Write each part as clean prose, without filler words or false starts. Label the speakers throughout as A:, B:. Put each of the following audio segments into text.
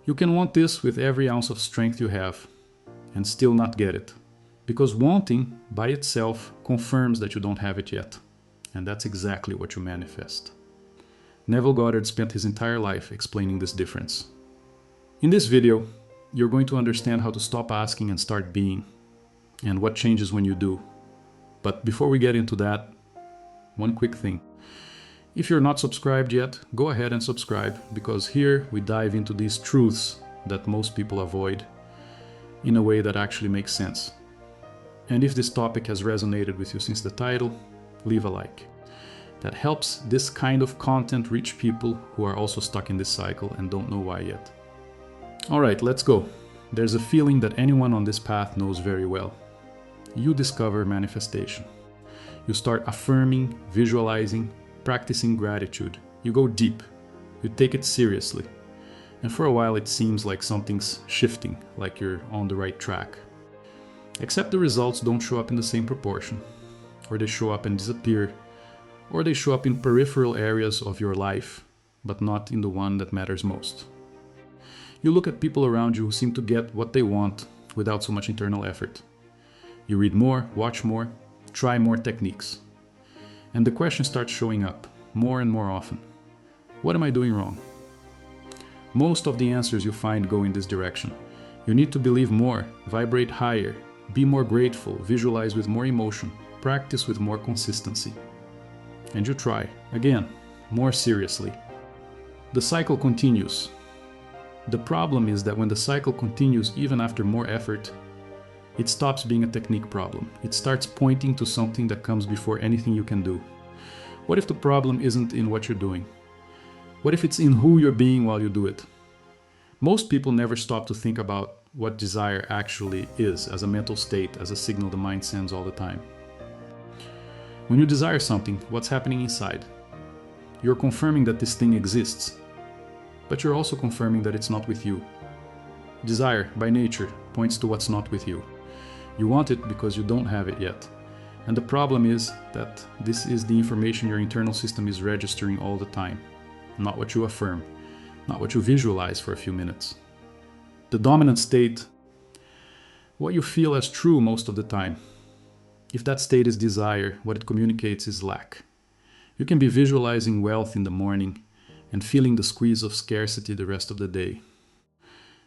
A: You can want this with every ounce of strength you have and still not get it, because wanting by itself confirms that you don't have it yet, and that's exactly what you manifest. Neville Goddard spent his entire life explaining this difference. In this video, you're going to understand how to stop asking and start being, and what changes when you do. But before we get into that, one quick thing. If you're not subscribed yet, go ahead and subscribe, because here we dive into these truths that most people avoid in a way that actually makes sense. And if this topic has resonated with you since the title, leave a like. That helps this kind of content reach people who are also stuck in this cycle and don't know why yet. Alright, let's go. There's a feeling that anyone on this path knows very well. You discover manifestation. You start affirming, visualizing, practicing gratitude. You go deep. You take it seriously. And for a while it seems like something's shifting, like you're on the right track. Except the results don't show up in the same proportion. Or they show up and disappear. Or they show up in peripheral areas of your life, but not in the one that matters most. You look at people around you who seem to get what they want without so much internal effort. You read more, watch more, try more techniques. And the question starts showing up more and more often. What am I doing wrong? Most of the answers you find go in this direction. You need to believe more, vibrate higher, be more grateful, visualize with more emotion, practice with more consistency. And you try, again, more seriously. The cycle continues. The problem is that when the cycle continues even after more effort, it stops being a technique problem. It starts pointing to something that comes before anything you can do. What if the problem isn't in what you're doing? What if it's in who you're being while you do it? Most people never stop to think about what desire actually is as a mental state, as a signal the mind sends all the time. When you desire something, what's happening inside? You're confirming that this thing exists, but you're also confirming that it's not with you. Desire, by nature, points to what's not with you. You want it because you don't have it yet. And the problem is that this is the information your internal system is registering all the time. Not what you affirm, not what you visualize for a few minutes. The dominant state, what you feel as true most of the time. If that state is desire, what it communicates is lack. You can be visualizing wealth in the morning and feeling the squeeze of scarcity the rest of the day.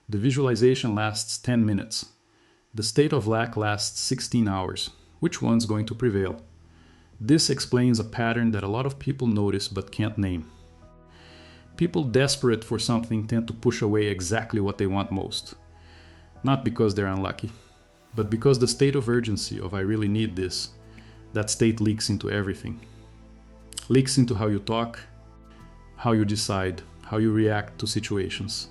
A: The visualization lasts 10 minutes. The state of lack lasts 16 hours. Which one's going to prevail? This explains a pattern that a lot of people notice but can't name. People desperate for something tend to push away exactly what they want most. Not because they're unlucky, but because the state of urgency of I really need this, that state leaks into everything. Leaks into how you talk, how you decide, how you react to situations.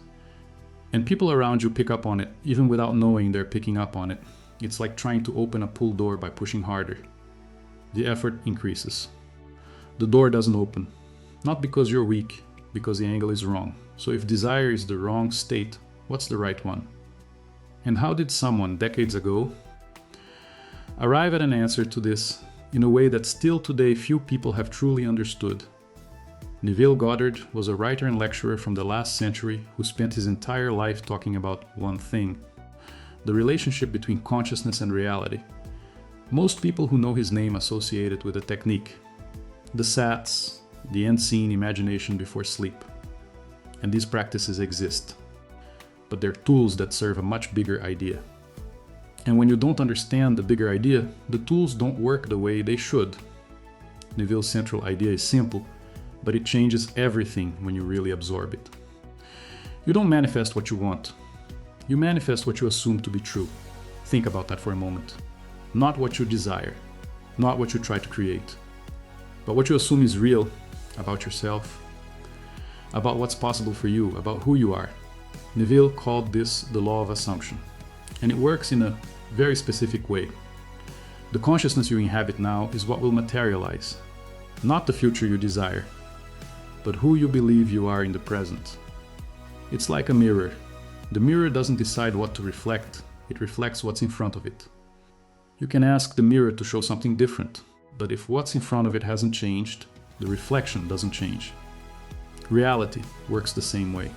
A: And people around you pick up on it, even without knowing they're picking up on it. It's like trying to open a pull door by pushing harder. The effort increases. The door doesn't open. Not because you're weak, because the angle is wrong. So if desire is the wrong state, what's the right one? And how did someone, decades ago, arrive at an answer to this in a way that still today few people have truly understood? Neville Goddard was a writer and lecturer from the last century who spent his entire life talking about one thing: the relationship between consciousness and reality. Most people who know his name associate it with a technique: the SATs, the end scene imagination before sleep. And these practices exist, but they're tools that serve a much bigger idea. And when you don't understand the bigger idea, the tools don't work the way they should. Neville's central idea is simple, but it changes everything when you really absorb it. You don't manifest what you want. You manifest what you assume to be true. Think about that for a moment. Not what you desire, not what you try to create, but what you assume is real about yourself, about what's possible for you, about who you are. Neville called this the law of assumption, and it works in a very specific way. The consciousness you inhabit now is what will materialize, not the future you desire, but who you believe you are in the present. It's like a mirror. The mirror doesn't decide what to reflect, it reflects what's in front of it. You can ask the mirror to show something different, but if what's in front of it hasn't changed, the reflection doesn't change. Reality works the same way.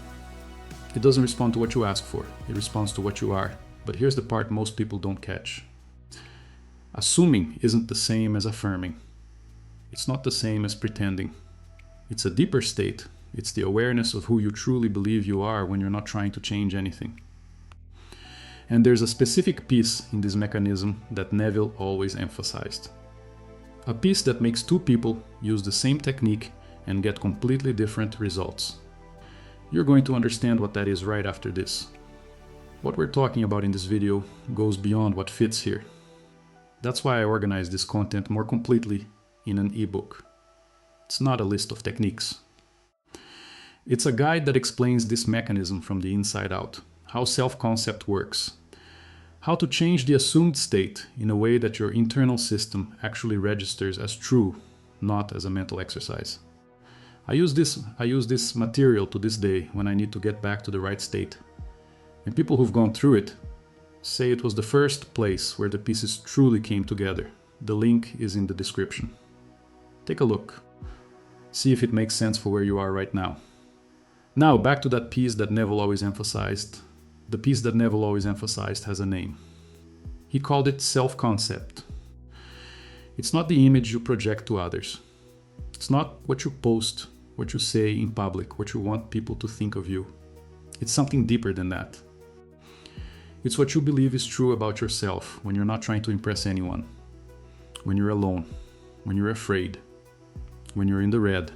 A: It doesn't respond to what you ask for, it responds to what you are. But here's the part most people don't catch. Assuming isn't the same as affirming. It's not the same as pretending. It's a deeper state. It's the awareness of who you truly believe you are when you're not trying to change anything. And there's a specific piece in this mechanism that Neville always emphasized. A piece that makes two people use the same technique and get completely different results. You're going to understand what that is right after this. What we're talking about in this video goes beyond what fits here. That's why I organized this content more completely in an ebook. It's not a list of techniques. It's a guide that explains this mechanism from the inside out, how self-concept works, how to change the assumed state in a way that your internal system actually registers as true, not as a mental exercise. I use this material to this day when I need to get back to the right state. And people who've gone through it say it was the first place where the pieces truly came together. The link is in the description. Take a look. See if it makes sense for where you are right now. Now, back to that piece that Neville always emphasized. The piece that Neville always emphasized has a name. He called it self-concept. It's not the image you project to others. It's not what you post, what you say in public, what you want people to think of you. It's something deeper than that. It's what you believe is true about yourself when you're not trying to impress anyone, when you're alone, when you're afraid, when you're in the red.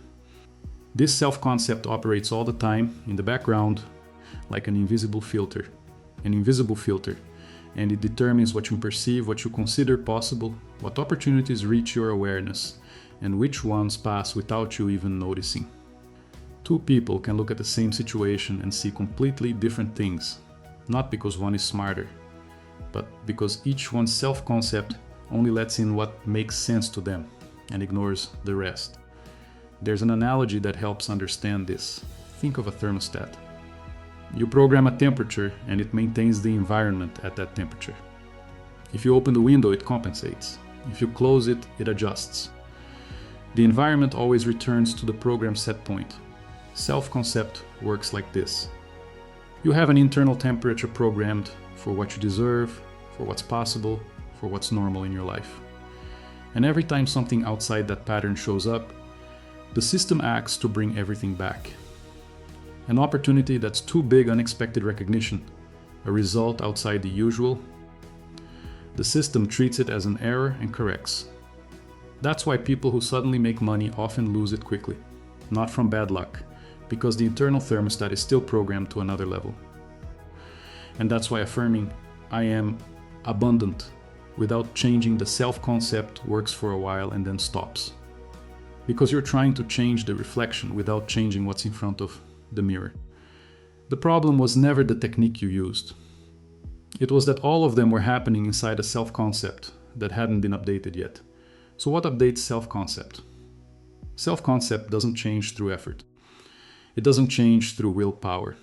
A: This self-concept operates all the time in the background like an invisible filter, and it determines what you perceive, what you consider possible, what opportunities reach your awareness, and which ones pass without you even noticing. Two people can look at the same situation and see completely different things, not because one is smarter, but because each one's self-concept only lets in what makes sense to them and ignores the rest. There's an analogy that helps understand this. Think of a thermostat. You program a temperature and it maintains the environment at that temperature. If you open the window, it compensates. If you close it, it adjusts. The environment always returns to the program set point. Self-concept works like this. You have an internal temperature programmed for what you deserve, for what's possible, for what's normal in your life. And every time something outside that pattern shows up, the system acts to bring everything back. An opportunity that's too big unexpected recognition, a result outside the usual, the system treats it as an error and corrects. That's why people who suddenly make money often lose it quickly, not from bad luck, because the internal thermostat is still programmed to another level. And that's why affirming, I am abundant, without changing the self-concept works for a while and then stops. Because you're trying to change the reflection without changing what's in front of the mirror. The problem was never the technique you used. It was that all of them were happening inside a self-concept that hadn't been updated yet. So what updates self-concept? Self-concept doesn't change through effort. It doesn't change through willpower.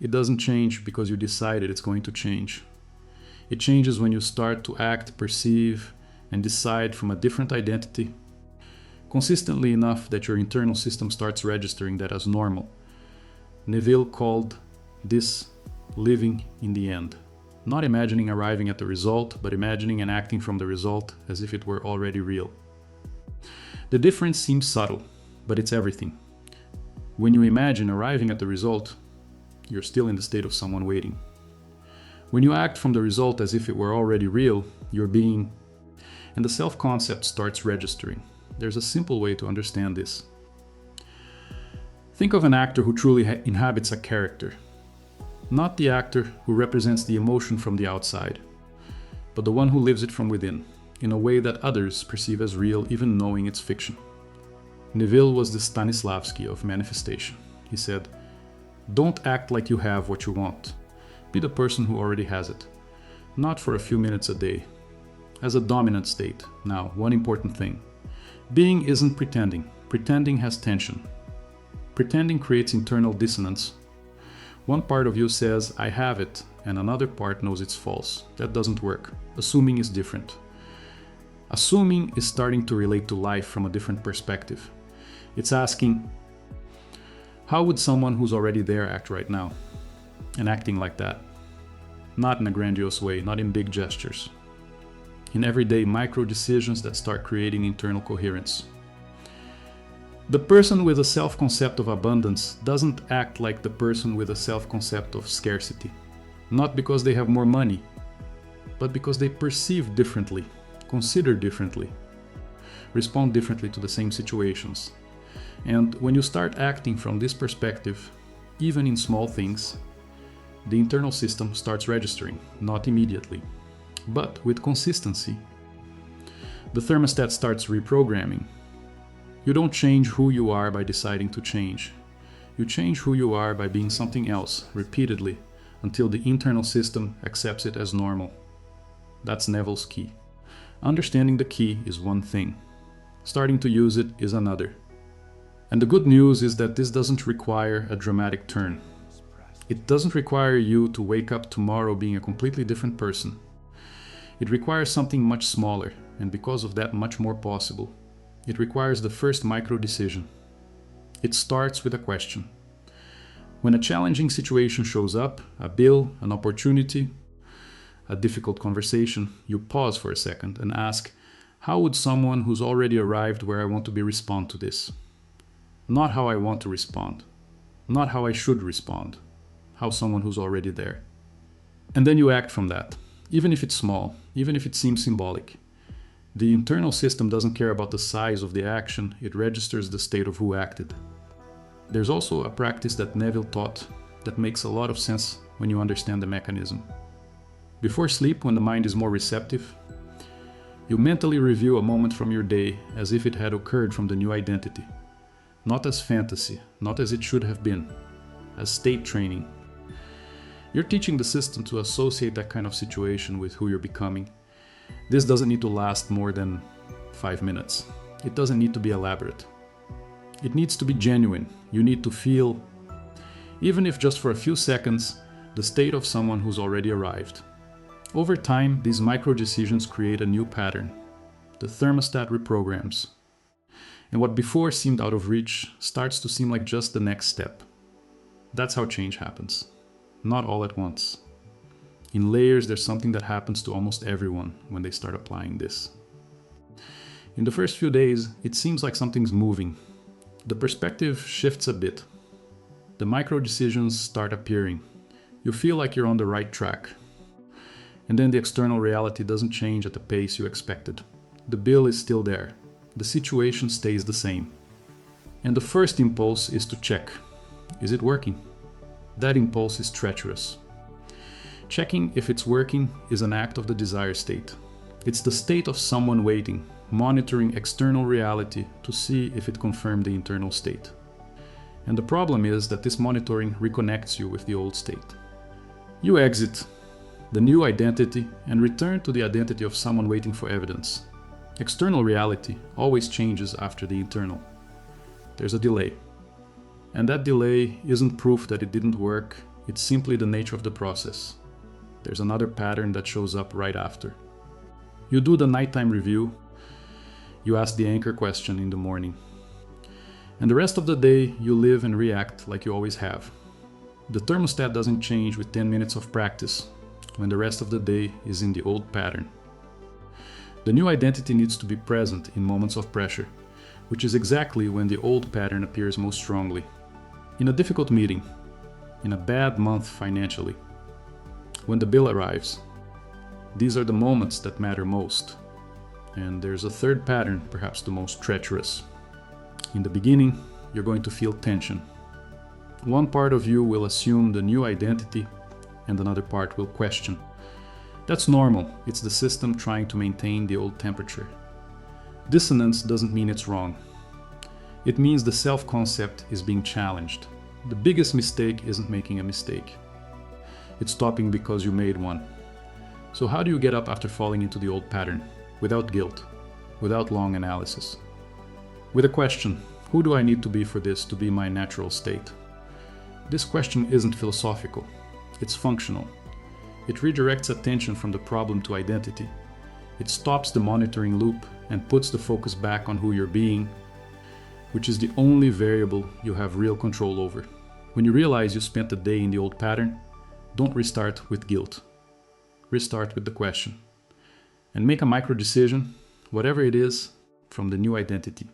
A: It doesn't change because you decided it's going to change. It changes when you start to act, perceive, and decide from a different identity, consistently enough that your internal system starts registering that as normal. Neville called this living in the end. Not imagining arriving at the result, but imagining and acting from the result as if it were already real. The difference seems subtle, but it's everything. When you imagine arriving at the result, you're still in the state of someone waiting. When you act from the result as if it were already real, you're being, and the self-concept starts registering. There's a simple way to understand this. Think of an actor who truly inhabits a character. Not the actor who represents the emotion from the outside, but the one who lives it from within, in a way that others perceive as real even knowing it's fiction. Neville was the Stanislavski of manifestation. He said, "Don't act like you have what you want. Be the person who already has it. Not for a few minutes a day. As a dominant state." Now, one important thing. Being isn't pretending. Pretending has tension. Pretending creates internal dissonance. One part of you says, "I have it," and another part knows it's false. That doesn't work. Assuming is different. Assuming is starting to relate to life from a different perspective. It's asking, how would someone who's already there act right now? and acting like that. Not in a grandiose way, not in big gestures. In everyday micro decisions that start creating internal coherence. The person with a self-concept of abundance doesn't act like the person with a self-concept of scarcity. Not because they have more money, but because they perceive differently, consider differently, respond differently to the same situations. And when you start acting from this perspective, even in small things, the internal system starts registering, not immediately, but with consistency. The thermostat starts reprogramming. You don't change who you are by deciding to change. You change who you are by being something else, repeatedly, until the internal system accepts it as normal. That's Neville's key. Understanding the key is one thing. Starting to use it is another. And the good news is that this doesn't require a dramatic turn. It doesn't require you to wake up tomorrow being a completely different person. It requires something much smaller, and because of that much more possible. It requires the first micro decision. It starts with a question. When a challenging situation shows up, a bill, an opportunity, a difficult conversation, you pause for a second and ask, how would someone who's already arrived where I want to be respond to this? Not how I want to respond. Not how I should respond. How someone who's already there. And then you act from that, even if it's small, even if it seems symbolic. The internal system doesn't care about the size of the action, it registers the state of who acted. There's also a practice that Neville taught that makes a lot of sense when you understand the mechanism. Before sleep, when the mind is more receptive, you mentally review a moment from your day as if it had occurred from the new identity. Not as fantasy, not as it should have been, as state training. You're teaching the system to associate that kind of situation with who you're becoming. This doesn't need to last more than 5 minutes. It doesn't need to be elaborate. It needs to be genuine. You need to feel, even if just for a few seconds, the state of someone who's already arrived. Over time, these micro decisions create a new pattern. The thermostat reprograms. And what before seemed out of reach starts to seem like just the next step. That's how change happens. Not all at once. In layers, there's something that happens to almost everyone when they start applying this. In the first few days, it seems like something's moving. The perspective shifts a bit. The micro decisions start appearing. You feel like you're on the right track. And then the external reality doesn't change at the pace you expected. The bill is still there. The situation stays the same. And the first impulse is to check. Is it working? That impulse is treacherous. Checking if it's working is an act of the desire state. It's the state of someone waiting, monitoring external reality to see if it confirmed the internal state. And the problem is that this monitoring reconnects you with the old state. You exit the new identity and return to the identity of someone waiting for evidence. External reality always changes after the internal. There's a delay. And that delay isn't proof that it didn't work, it's simply the nature of the process. There's another pattern that shows up right after. You do the nighttime review, you ask the anchor question in the morning. And the rest of the day, you live and react like you always have. The thermostat doesn't change with 10 minutes of practice, when the rest of the day is in the old pattern. The new identity needs to be present in moments of pressure, which is exactly when the old pattern appears most strongly. In a difficult meeting, in a bad month financially, when the bill arrives. These are the moments that matter most. And there's a third pattern, perhaps the most treacherous. In the beginning, you're going to feel tension. One part of you will assume the new identity, and another part will question. That's normal. It's the system trying to maintain the old temperature. Dissonance doesn't mean it's wrong. It means the self-concept is being challenged. The biggest mistake isn't making a mistake. It's stopping because you made one. So how do you get up after falling into the old pattern? Without guilt, without long analysis. With a question, who do I need to be for this to be my natural state? This question isn't philosophical. It's functional. It redirects attention from the problem to identity. It stops the monitoring loop and puts the focus back on who you're being, which is the only variable you have real control over. When you realize you spent a day in the old pattern, Don't restart with guilt. Restart with the question. And make a micro decision, whatever it is, from the new identity.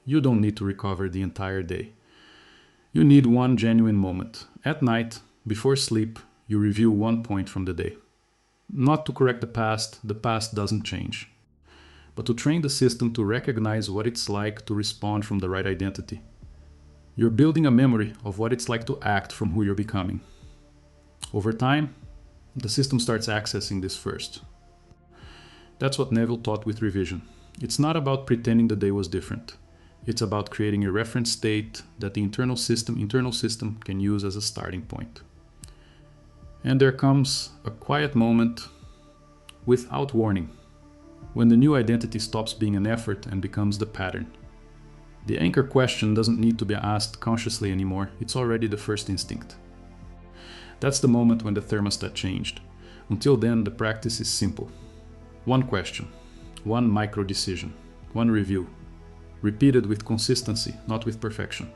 A: You don't need to recover the entire day. You need one genuine moment. At night, before sleep, you review one point from the day. Not to correct the past doesn't change. But to train the system to recognize what it's like to respond from the right identity. You're building a memory of what it's like to act from who you're becoming. Over time, the system starts accessing this first. That's what Neville taught with revision. It's not about pretending the day was different. It's about creating a reference state that the internal system can use as a starting point. And there comes a quiet moment without warning, when the new identity stops being an effort and becomes the pattern. The anchor question doesn't need to be asked consciously anymore. It's already the first instinct. That's the moment when the thermostat changed. Until then, the practice is simple. One question, one micro decision, one review, repeated with consistency, not with perfection.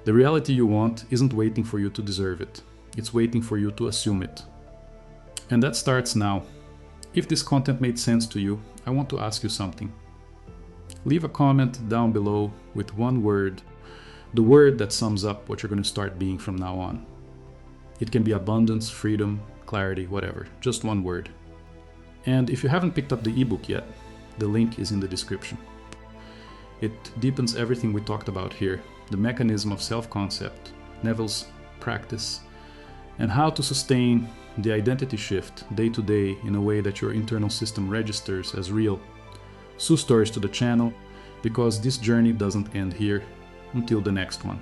A: The reality you want isn't waiting for you to deserve it. It's waiting for you to assume it. And that starts now. If this content made sense to you, I want to ask you something. Leave a comment down below with one word, the word that sums up what you're going to start being from now on. It can be abundance, freedom, clarity, whatever, just one word. And if you haven't picked up the ebook yet, the link is in the description. It deepens everything we talked about here, the mechanism of self-concept, Neville's practice, and how to sustain the identity shift day to day in a way that your internal system registers as real. Stories to the channel, because this journey doesn't end here. Until the next one.